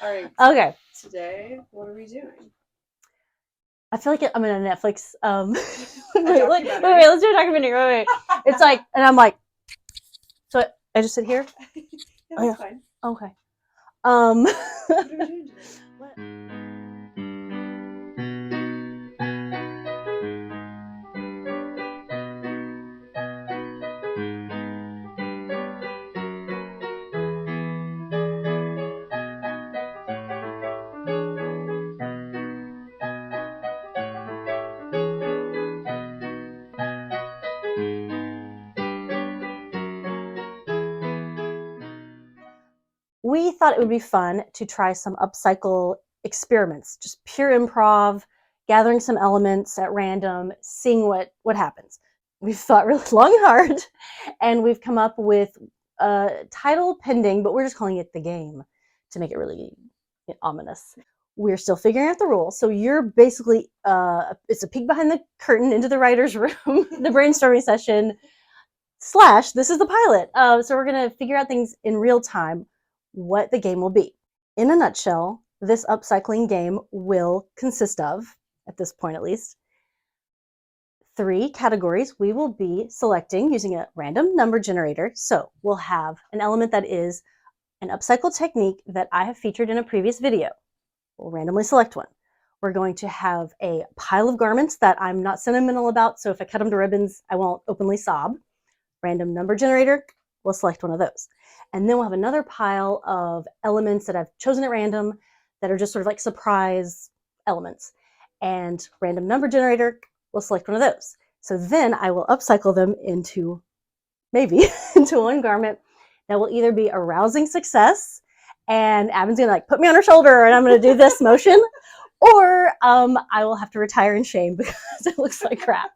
All right. Okay. Today, what are we doing? I feel like I'm in a Netflix. Wait, documentary. let's do a documentary. Wait. It's like, and I'm like, so I just sit here. Yeah, Oh, yeah. fine. Okay. What are we doing today? We thought it would be fun to try some upcycle experiments, just pure improv, gathering some elements at random, seeing what happens. We've thought really long and hard, and we've come up with a title pending, but we're just calling it The Game to make it really ominous. We're still figuring out the rules. So you're basically, it's a peek behind the curtain into the writer's room, the brainstorming session, / this is the pilot. So we're going to figure out things in real time, what the game will be. In a nutshell, this upcycling game will consist of, at this point at least, 3 categories we will be selecting using a random number generator. So we'll have an element that is an upcycle technique that I have featured in a previous video. We'll randomly select one. We're going to have a pile of garments that I'm not sentimental about, so if I cut them to ribbons, I won't openly sob. Random number generator, we'll select one of those. And then we'll have another pile of elements that I've chosen at random that are just sort of like surprise elements. And random number generator, we'll select one of those. So then I will upcycle them into, maybe, into one garment that will either be a rousing success, and Avan's gonna like put me on her shoulder and I'm gonna do this motion, or I will have to retire in shame because it looks like crap.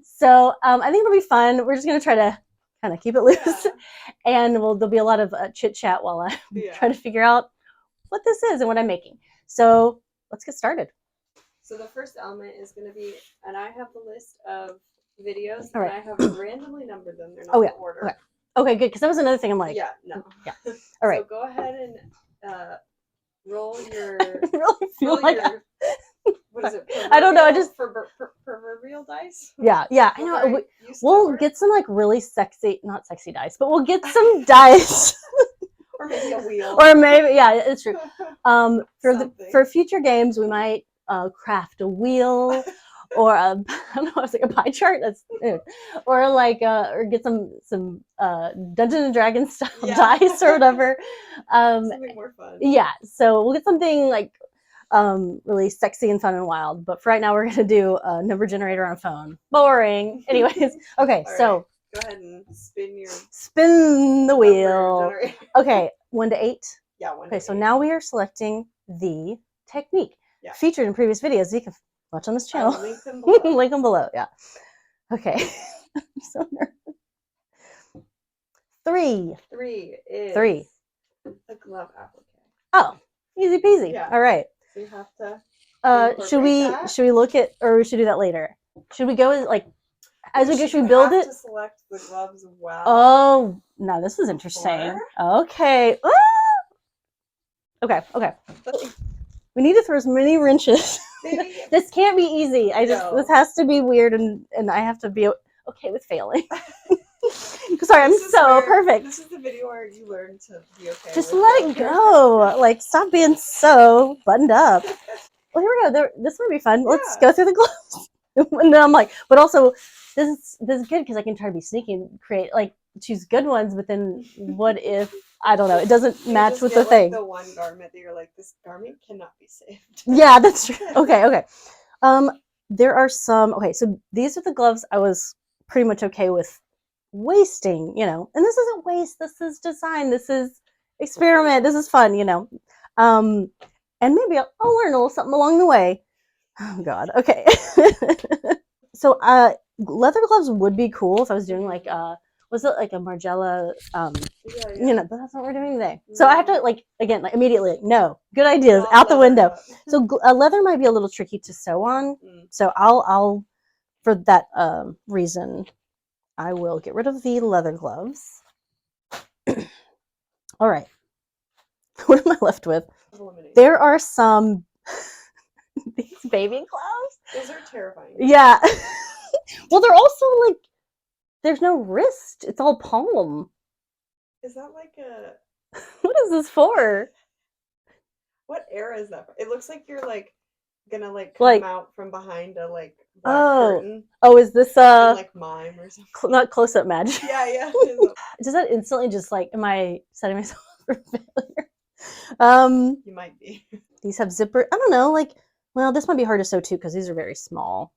So I think it'll be fun. We're just gonna try to kind of keep it loose, and there'll be a lot of chit chat while I try to figure out what this is and what I'm making. So let's get started. So the first element is going to be, and I have the list of videos, All right. and I have randomly numbered them. They're not in order. Okay, good, because that was another thing I'm like. Yeah, no. Yeah. All right. So go ahead and roll your. Really feel like your, what is it? I don't know. I just proverbial dice. Yeah. I know. We'll get some like really sexy, not sexy dice, but we'll get some dice. Or maybe a wheel. Or maybe, yeah, it's true. For future games, we might craft a wheel, or I don't know, it's like a pie chart. That's or like or get some Dungeons and Dragons style dice or whatever. Something more fun. Yeah, so we'll get something like really sexy and fun and wild. But for right now, we're gonna do a number generator on a phone. Boring. Anyways, okay, so. Go ahead and spin the wheel. Okay, 1 to 8. Yeah, 1 to 8. Okay, so now we are selecting the technique featured in previous videos. You can watch on this channel. I'll link them below. Link them below. Yeah. Okay. I'm so nervous. 3. 3 is 3. The glove applique. Oh, easy peasy. Yeah. All right. So you have to. Should we look at, or we should do that later? Should we go like? As we go, should we build it? To select the gloves. Wow. Oh, no, this is interesting. Okay. Ah! Okay. We need to throw as many wrenches. This can't be easy. This has to be weird, and I have to be okay with failing. Sorry, I'm so perfect. This is the video where you learn to be okay. Just let it go. Like, stop being so buttoned up. Well, here we go. This might be fun. Let's go through the gloves. And then I'm like, but also this is good because I can try to be sneaky and create, like, choose good ones, but then what if, I don't know, it doesn't match with the thing. The one garment that you're like, this garment cannot be saved. Yeah, that's true. Okay. There are some, so these are the gloves I was pretty much okay with wasting, and this isn't waste, this is design, this is experiment, this is fun, and maybe I'll learn a little something along the way. Oh God. Okay. So leather gloves would be cool if I was doing like was it like a Margiela but that's what we're doing today. So I have to like immediately no good ideas out the window. So leather might be a little tricky to sew on. So I'll for that reason I will get rid of the leather gloves. All right. What am I left with? of elimination. There are some these baby gloves. Those are terrifying. Yeah. Well, they're also like there's no wrist. It's all palm. Is that like a What is this for? what era is that for? It looks like you're like gonna like come out from behind a like black curtain. Oh, is this and, like mime or something? Not close up magic? Yeah. Does that instantly just like am I setting myself up for failure? You might be. These have zipper. I don't know, like well, this might be hard to sew too because these are very small.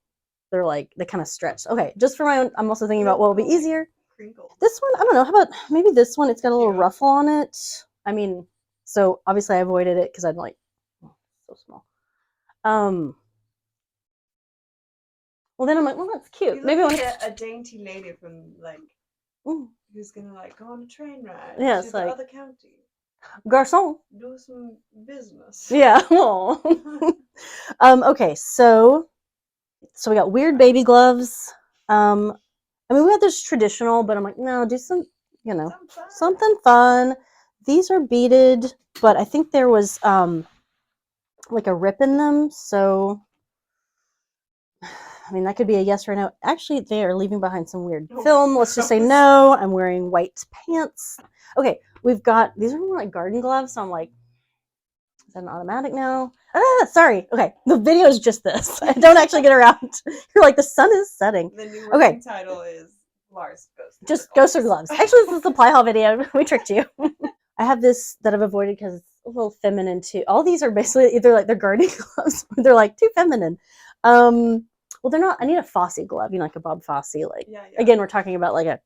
They're like they kind of stretch. Okay, just for my own. I'm also thinking about what will be easier. Crinkle. This one, I don't know. How about maybe this one? It's got a little ruffle on it. I mean, so obviously I avoided it because I'm like, oh, so small. Well, then I'm like, well, that's cute. You Maybe look like a dainty lady from like who's gonna like go on a train ride to the other county. Garçon. Do some business. Yeah. Okay, so we got weird baby gloves. I mean, we had this traditional, but I'm like, no, do some, you know, something fun. These are beaded, but I think there was like a rip in them, so I mean, that could be a yes or no. Actually, they are leaving behind some weird film. Let's just say no. I'm wearing white pants. Okay, we've got, these are more like garden gloves, so I'm like, is that an automatic now? Sorry. Okay, the video is just this. I don't actually get around. You're like, the sun is setting. The new working title is Laurs Goes through gloves. Actually, this is the ply haul video. We tricked you. I have this that I've avoided because it's a little feminine too. All these are basically either like they're gardening gloves or they're like too feminine. Well, they're not. I need a Fosse glove, you know, like a Bob Fosse. Like again, we're talking about like a,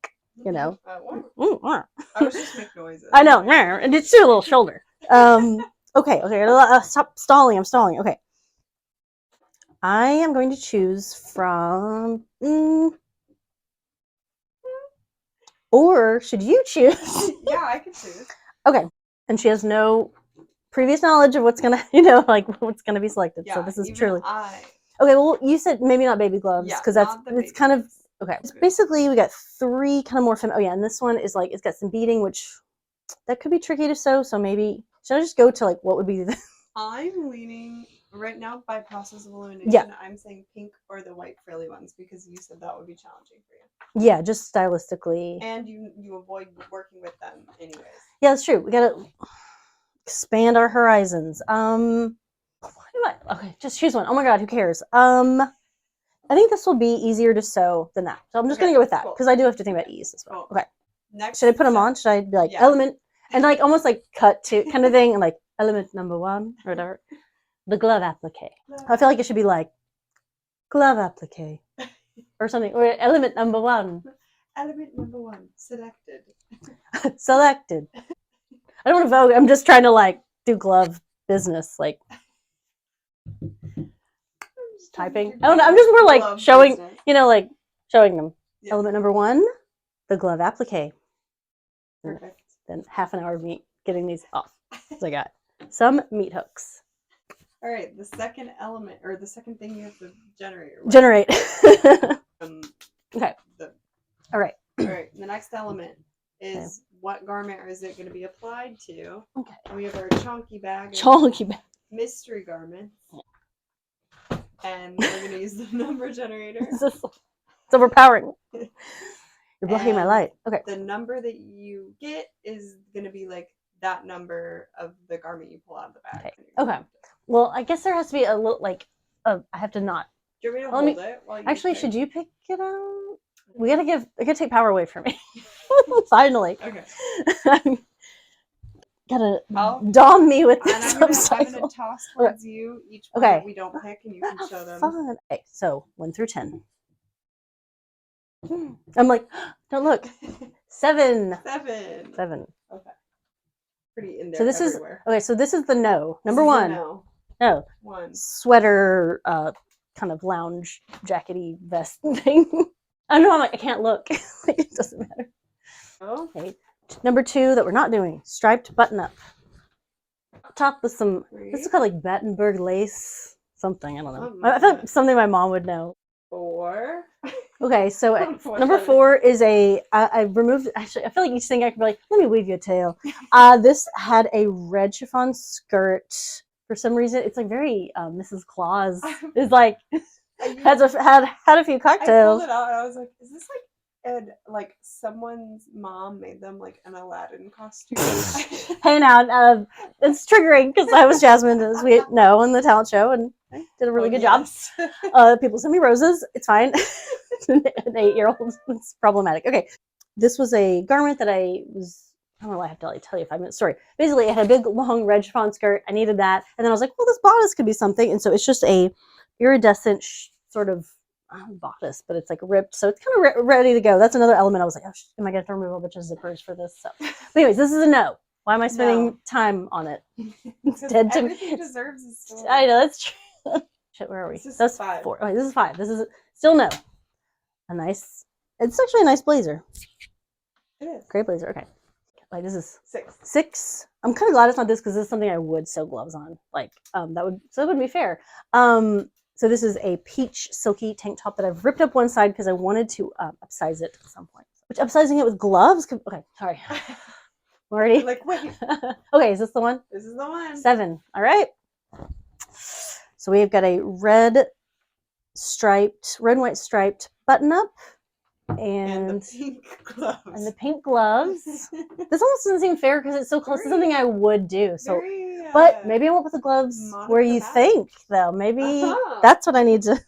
you know. I was just making noises. I know, and it's too a little shoulder. Okay. Stop stalling. I'm stalling. Okay. I am going to choose from. Or should you choose? Yeah, I can choose. Okay. And she has no previous knowledge of what's gonna, you know, like what's gonna be selected. Yeah, so this is truly. Okay, well, you said maybe not baby gloves because it's kind of okay. So basically, we got three kind of more feminine. Oh yeah, and this one is like it's got some beading, which that could be tricky to sew. So maybe should I just go to like what would be the? I'm leaning right now by process of elimination. Yeah. I'm saying pink or the white frilly ones because you said that would be challenging for you. Yeah, just stylistically. And you avoid working with them anyways. Yeah, that's true. We gotta expand our horizons. Okay, just choose one. Oh my god, who cares? I think this will be easier to sew than that. So I'm just gonna go with that because I do have to think about ease as well. Cool. Okay. Next, should I put them on? Should I be like element and like almost like cut to kind of thing and like element number 1 or whatever? The glove applique. I feel like it should be like glove applique or something. Or element number 1. Element number 1 selected. Selected. I don't want to vote. I'm just trying to like do glove business, like typing. I don't know. I'm just more like showing, you know, like showing them. Yeah. Element number 1, the glove applique. Perfect. Then half an hour of me getting these off. So I got some meat hooks. All right, the second element or the second thing you have to generate. Generate. Okay. All right. All right. The next element is what garment is it going to be applied to? Okay. And we have our chonky bag. Chonky bag. Mystery garment. And we're going to use the number generator. It's overpowering. You're blocking my light. Okay. The number that you get is going to be like that number of the garment you pull out of the bag. Okay. Well, I guess there has to be a little like I have to not. Do you want me to hold it while you actually pick? Should you pick it out? I gotta take power away from me. Finally. Okay. Gotta dom me with this. And I'm gonna toss towards you each one that we don't pick, and you can show them. Fun. Okay, so 1 through 10. I'm like, don't look. 7. 7. 7. Okay. Pretty in there. So this everywhere. is okay. So this is the no. Number 1. No. 1. Sweater, kind of lounge jackety vest thing. I know. I'm like, I can't look. It doesn't matter. Okay. Number 2 that we're not doing. Striped button up. Top with some. 3. This is called like Battenberg lace. Something. I don't know. I feel like something my mom would know. 4. Okay, so number 4 is I removed, actually, I feel like each thing I could be like, let me weave you a tale. This had a red chiffon skirt. For some reason, it's like very Mrs. Claus. It's like, had a few cocktails. I pulled it out and I was like, is this like someone's mom made them like an Aladdin costume? Hey now, it's triggering because I was Jasmine, as we know, in the talent show, and I did a really good job. People send me roses. It's fine. An 8-year-old. It's problematic. Okay, this was a garment that I don't know why I have to tell you a 5-minute story. Basically, it had a big, long red chiffon skirt. I needed that, and then I was like, well, this bodice could be something, and so it's just a iridescent sort of bodice, but it's like ripped, so it's kind of ready to go. That's another element. I was like, oh, am I going to remove a bunch of zippers for this? So, but anyways, this is a no. Why am I spending time on it? Instead, everything deserves a story. I know, that's true. Shit, where are we? That's 5. 4. Okay, this is 5. This is still no. It's actually a nice blazer. It is. Great blazer. Okay. Like, this is 6. 6. I'm kind of glad it's not this because this is something I would sew gloves on. Like, that would be fair. So this is a peach silky tank top that I've ripped up one side because I wanted to upsize it at some point. Which upsizing it with gloves? Okay, sorry. Already. Like, wait. Okay, is this the one? This is the one. 7. All right. So we've got a red and white striped button up. And the pink gloves. This almost doesn't seem fair because it's so close to something I would do. So, but maybe I won't put the gloves where you think, though. Maybe that's what I need to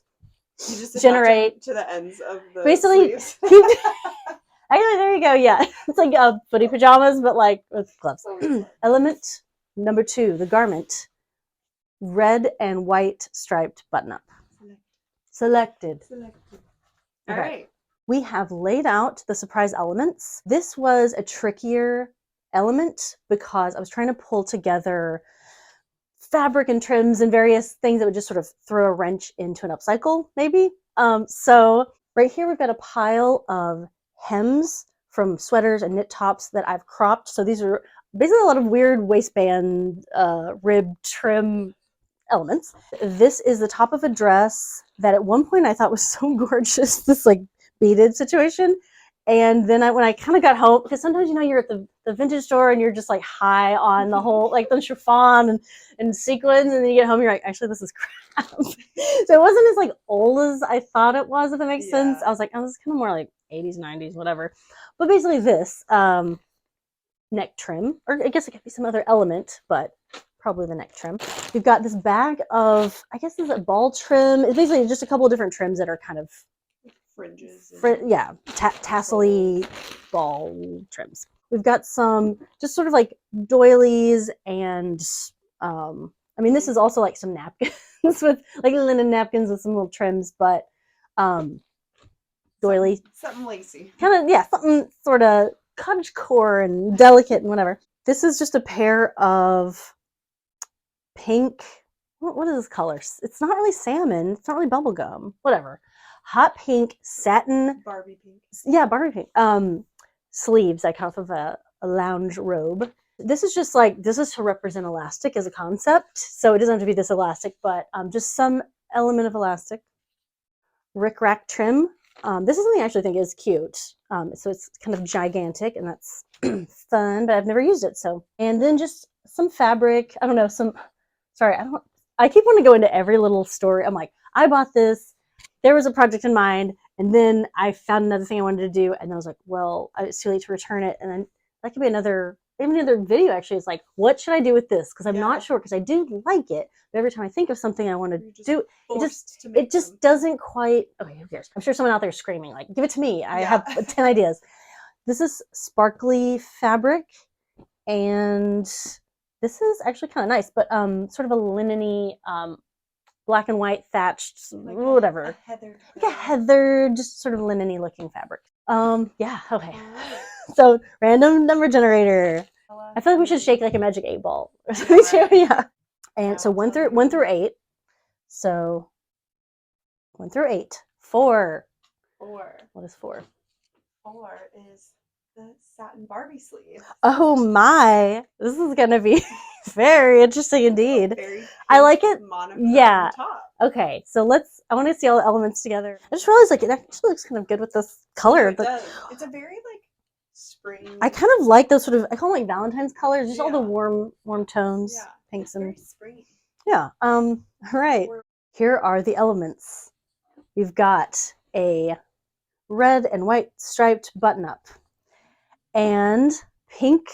generate to the ends of the basically. sleeves. Actually, there you go. Yeah, it's like footy pajamas, but like with gloves. Element number 2, the garment, red and white striped button up. Selected. All right. We have laid out the surprise elements. This was a trickier element because I was trying to pull together fabric and trims and various things that would just sort of throw a wrench into an upcycle, maybe. So right here, we've got a pile of hems from sweaters and knit tops that I've cropped. So these are basically a lot of weird waistband, rib trim elements. This is the top of a dress that at one point I thought was so gorgeous, this like beaded situation. And then when I kind of got home, because sometimes, you're at the vintage store and you're just like high on the whole, like the chiffon and sequins, and then you get home, you're like, actually, this is crap. So it wasn't as like old as I thought it was, if that makes sense. I was like, oh, this is kind of more like 80s, 90s, whatever. But basically this, neck trim, or I guess it could be some other element, but probably the neck trim. We've got this bag of, I guess this is a ball trim. It's basically just a couple of different trims that are kind of fringes. Tassel-y ball trims. We've got some just sort of like doilies and, this is also like some napkins with like linen napkins with some little trims, but doily. Something lacy. Kind of, something sort of cottagecore and delicate and whatever. This is just a pair of pink, what is this color? It's not really salmon. It's not really bubblegum. Whatever. Hot pink satin. Barbie pink. Yeah, Barbie pink. Sleeves, like off of a lounge robe. This is just like, this is to represent elastic as a concept. So it doesn't have to be this elastic, but just some element of elastic. Rick-rack trim. This is something I actually think is cute. So it's kind of gigantic, and that's fun, but I've never used it. So, and then just some fabric. I don't know, I keep wanting to go into every little story. I'm like, I bought this. There was a project in mind, and then I found another thing I wanted to do, and then I was like, well, it's too late to return it. And then that could be another video, actually. It's like, what should I do with this? Because I'm not sure, because I do like it, but every time I think of something I want to do, it just doesn't quite, okay, who cares? I'm sure someone out there is screaming, like, give it to me. I have 10 ideas. This is sparkly fabric, and this is actually kind of nice, but sort of a linen-y, black and white thatched, like whatever. A heathered, just sort of linen-y looking fabric. Yeah, okay. So, random number generator. I feel like we should shake like a magic 8 ball. Yeah. And so 1 through 8. So 1 through 8. 4. What is 4? 4 is the satin Barbie sleeve. Oh my, this is gonna be very interesting indeed. Very I like it. Monochrome Yeah. top. Okay, so I want to see all the elements together. I just realized like it actually looks kind of good with this color. No, it does. It's a very like spring. I kind of like those sort of, I call them like Valentine's colors, just all the Yeah. warm tones, Yeah, pinks it's and very springy. yeah. All right. Here are the elements. We've got a red and white striped button up and pink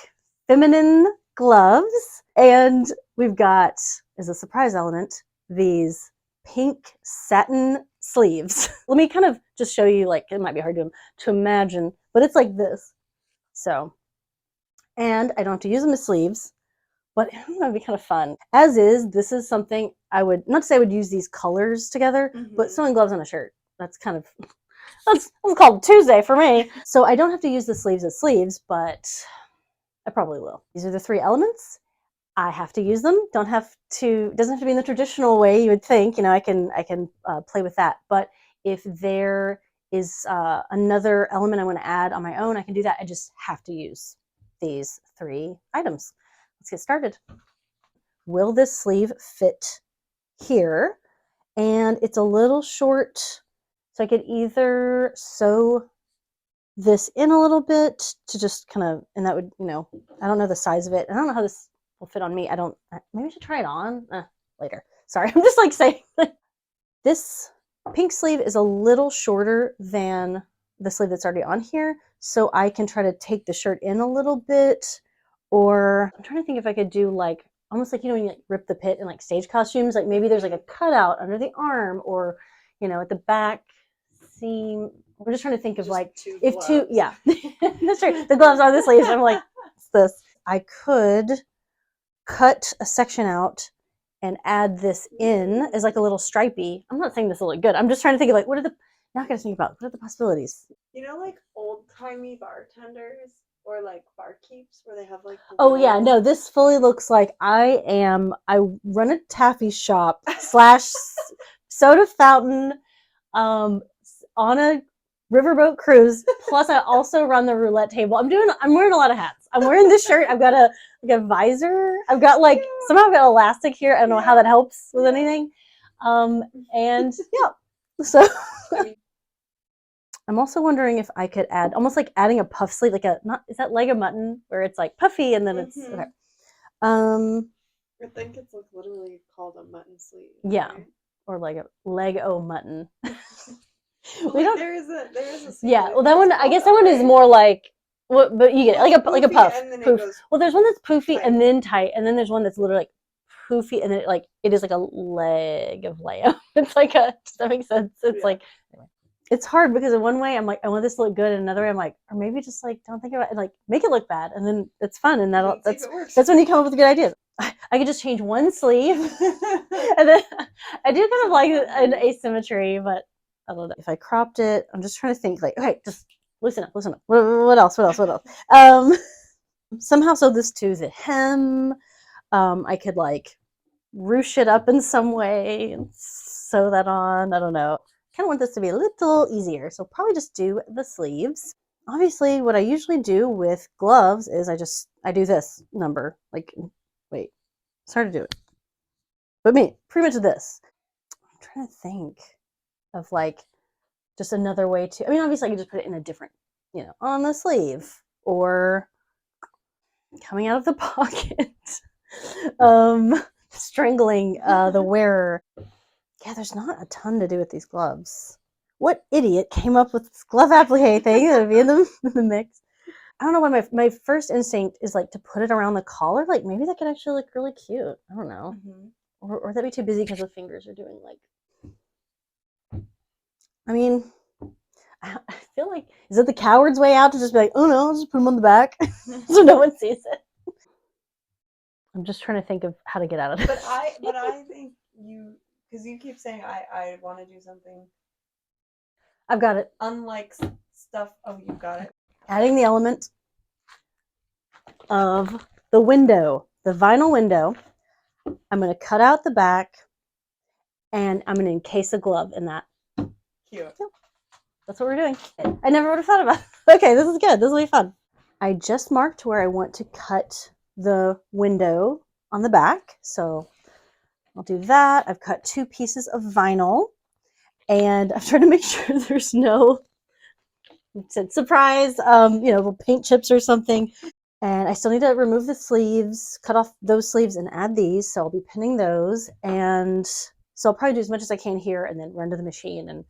feminine gloves. And we've got, as a surprise element, these pink satin sleeves. Let me kind of just show you, like, it might be hard to imagine, but it's like this. So, and I don't have to use them as sleeves, but I don't know, it'd be kind of fun. As is, this is something I would, not to say I would use these colors together, but sewing gloves on a shirt. That's kind of, that's called Tuesday for me. So I don't have to use the sleeves as sleeves, but I probably will. These are the 3 elements. I have to use them. Doesn't have to be in the traditional way you would think. I can play with that. But if there is another element I want to add on my own, I can do that. I just have to use these 3 items. Let's get started. Will this sleeve fit here? And it's a little short, so I could either sew this in a little bit to just kind of, and that would, I don't know the size of it. I don't know how this will fit on me. Maybe I should try it on later. Sorry, I'm just like saying. This pink sleeve is a little shorter than the sleeve that's already on here, so I can try to take the shirt in a little bit, or I'm trying to think if I could do like, almost like, when you like rip the pit in like stage costumes, like maybe there's like a cutout under the arm, or, at the back seam. We're just trying to think of just like, yeah, that's right. The gloves are the sleeves. I'm like, it's this. I could cut a section out and add this in as like a little stripey. I'm not saying this will look good. I'm just trying to think of like, what are the possibilities? Like old-timey bartenders or like barkeeps where they have like oh yeah, no, this fully looks like I run a taffy shop / soda fountain on a riverboat cruise. Plus I also run the roulette table. I'm wearing a lot of hats. I'm wearing this shirt. I've got a visor. I've got like somehow I've got elastic here. I don't know how that helps with anything. And yeah. So I'm also wondering if I could add, almost like adding a puff sleeve, like is that leg of mutton where it's like puffy and then it's okay. I think it's like literally called a mutton sleeve. Yeah, right? Or like a leg o' mutton. We don't. There is a. Yeah, well, that one. I guess that one is more like. What, but you get it, like a puff. And then poof. Well, there's one that's poofy tight. And then tight, and then there's one that's literally like poofy, and then it is like a leg of lamb. It's like does that make sense? It's like. Anyway. It's hard because in one way I'm like, I want this to look good, and another way I'm like, or maybe just like don't think about it, like make it look bad, and then it's fun, and that's when you come up with good ideas. I could just change one sleeve, and then I do kind of like an asymmetry, but I don't know. If I cropped it, I'm just trying to think like, okay, just listen up. What else? Somehow sew this to the hem. I could like ruche it up in some way and sew that on. I don't know. Kind of want this to be a little easier, so probably just do the sleeves. Obviously, what I usually do with gloves is I do this number. Like, wait, it's hard to do it. But pretty much this. I'm trying to think of like just another way to, obviously I can just put it in a different, on the sleeve or coming out of the pocket, strangling the wearer. Yeah, there's not a ton to do with these gloves. What idiot came up with this glove applique thing that would be in the mix? I don't know why my first instinct is like to put it around the collar. Like maybe that could actually look really cute. I don't know. Or that'd be too busy because the fingers are doing like. I feel like, is it the coward's way out to just be like, oh no, I'll just put them on the back so no one sees it? I'm just trying to think of how to get out of it. But I think because you keep saying I want to do something. I've got it. Unlike stuff. Oh, you got it. Adding the element of the window, the vinyl window. I'm going to cut out the back and I'm going to encase a glove in that. Cute. That's what we're doing. I never would have thought about it. Okay, this is good. This will be fun. I just marked where I want to cut the window on the back. So I'll do that. I've cut 2 pieces of vinyl, and I've tried to make sure there's no surprise, little paint chips or something. And I still need to remove the sleeves, cut off those sleeves and add these. So I'll be pinning those. And so I'll probably do as much as I can here and then run to the machine and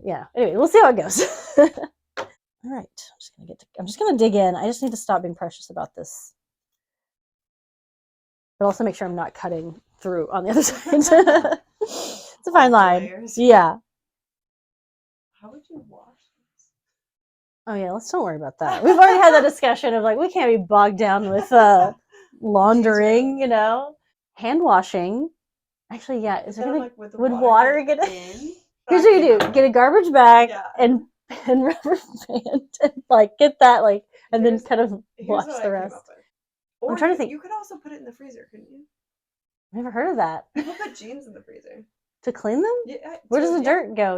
yeah. Anyway, we'll see how it goes. All right, I'm just gonna dig in. I just need to stop being precious about this, but also make sure I'm not cutting through on the other side. It's a fine line. Layers. Yeah. How would you wash this? Oh yeah, don't worry about that. We've already had that discussion of like we can't be bogged down with laundering, you know. Hand washing. Actually, yeah. Is there gonna like, would water get in? Here's what you do: get a garbage bag and rubber band, and like get that like, and then kind of wash the rest. Or I'm trying to think. You could also put it in the freezer, couldn't you? I've never heard of that. People put jeans in the freezer to clean them. Yeah. Where does the dirt go?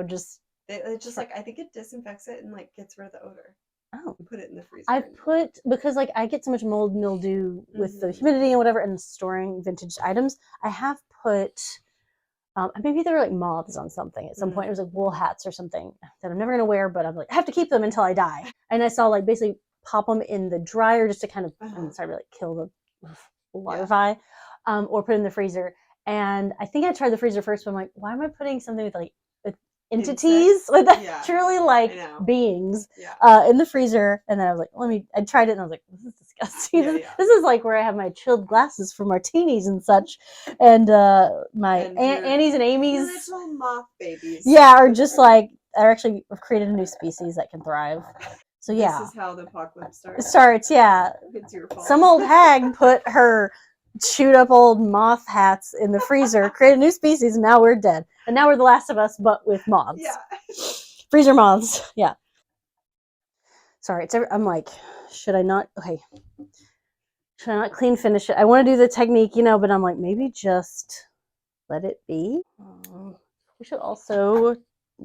It just like I think it disinfects it and like gets rid of the odor. Oh, you put it in the freezer. I put because like I get so much mold mildew with the humidity and whatever, and storing vintage items. I have put. Maybe there were like moths on something at some point. It was like wool hats or something that I'm never gonna wear, but I'm like, I have to keep them until I die. And I saw like basically pop them in the dryer just to kind of, I'm sorry, like kill the larvae, or put it in the freezer. And I think I tried the freezer first, but I'm like, why am I putting something with like entities, with truly like beings in the freezer? And then I was like, I tried it and I was like, this is disgusting. This is like where I have my chilled glasses for martinis and such, and my Annie's and Amy's little moth babies are just like I actually have created a new species that can thrive. So yeah, this is how the apocalypse starts. It's your fault. Some old hag put her chewed up old moth hats in the freezer, created a new species, and now we're dead. And now we're the Last of Us, but with moths. Yeah. Freezer moths. Yeah. Sorry, I'm like, should I not? Okay. Should I not clean finish it? I want to do the technique, but I'm like, maybe just let it be. We should also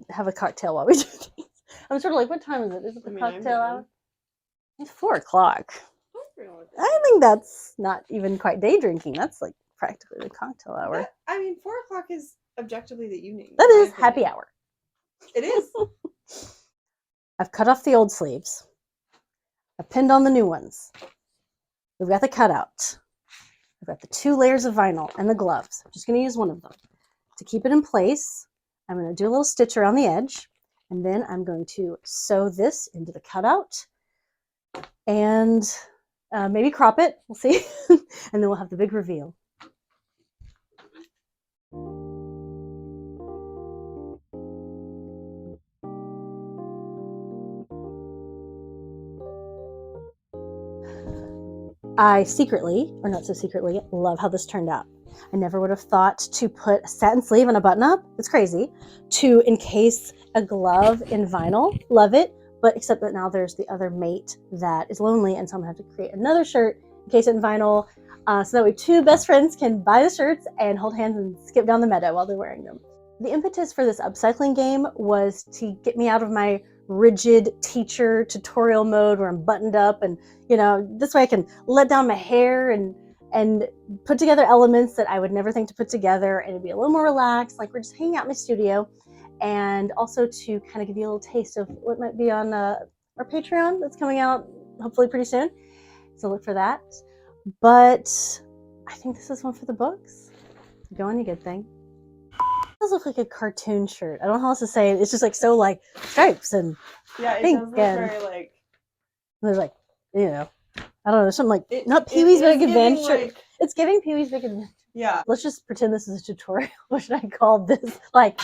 have a cocktail while we do these. I'm sort of like, what time is it? Is it the cocktail hour? It's 4:00. I think that's not even quite day drinking. That's like practically the cocktail hour. I mean, 4:00 is objectively the evening. That is happy hour. It is. I've cut off the old sleeves. I've pinned on the new ones. We've got the cutout. I've got the 2 layers of vinyl and the gloves. I'm just going to use one of them. To keep it in place, I'm going to do a little stitch around the edge, and then I'm going to sew this into the cutout and maybe crop it. We'll see. And then we'll have the big reveal. I secretly, or not so secretly, love how this turned out. I never would have thought to put a satin sleeve and a button up. It's crazy. To encase a glove in vinyl. Love it. But except that now there's the other mate that is lonely, and so I'm going to have to create another shirt, encase it in vinyl, so that way 2 best friends can buy the shirts and hold hands and skip down the meadow while they're wearing them. The impetus for this upcycling game was to get me out of my rigid teacher tutorial mode where I'm buttoned up, and this way I can let down my hair and put together elements that I would never think to put together, and it'd be a little more relaxed, like we're just hanging out in my studio. And also to kind of give you a little taste of what might be on our Patreon that's coming out hopefully pretty soon. So look for that. But I think this is one for the books. Go on, you good thing. It does look like a cartoon shirt. I don't know how else to say it. It's just like so like stripes and pink, does look very like. There's like I don't know, something like not Pee-wee's Big Adventure. It's giving Pee-wee's Big Adventure. Yeah. Let's just pretend this is a tutorial. What should I call this? Like,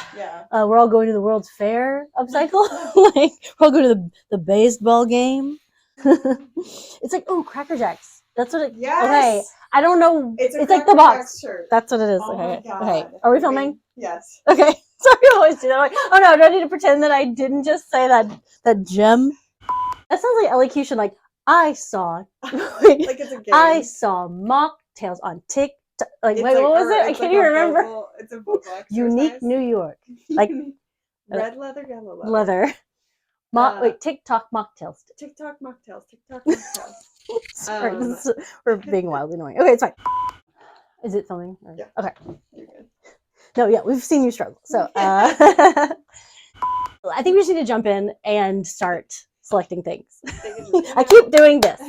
we're all going to the World's Fair upcycle. Like, we're all going to the baseball game. It's like, Cracker Jacks. That's what it. Yes. Okay. I don't know. It's like the box shirt. That's what it is. Oh okay. Okay. Are we filming? Yes. Okay. Sorry, I always do that. Like, oh no, do I need to pretend that I didn't just say that gem? That sounds like elocution. Like I saw. Like it's a game. I saw mocktails on TikTok. Like, wait, what was it? I can't even remember. It's a vocal exercise. Unique New York. Like red leather, yellow leather. Wait, TikTok mocktails. TikTok mocktails. TikTok mocktails. Sorry, we're being wildly annoying. Okay, it's fine. Is it filming? Or... Yeah. Okay. You're good. No, yeah, we've seen you struggle. So I think we just need to jump in and start selecting things. I keep doing this.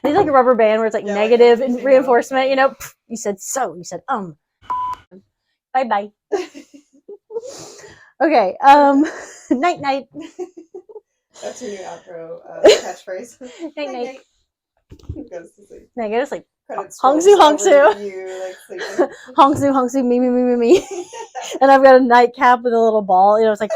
It's like a rubber band where it's like negative and reinforcement. You know, you said so. You said Bye bye. Okay. Night night. That's your new outro catchphrase. Night night. Goes to sleep. Now go to sleep. Hongsu, Hongsu. You like sleeping. Hongsu, me. And I've got a nightcap with a little ball. You know, it's like.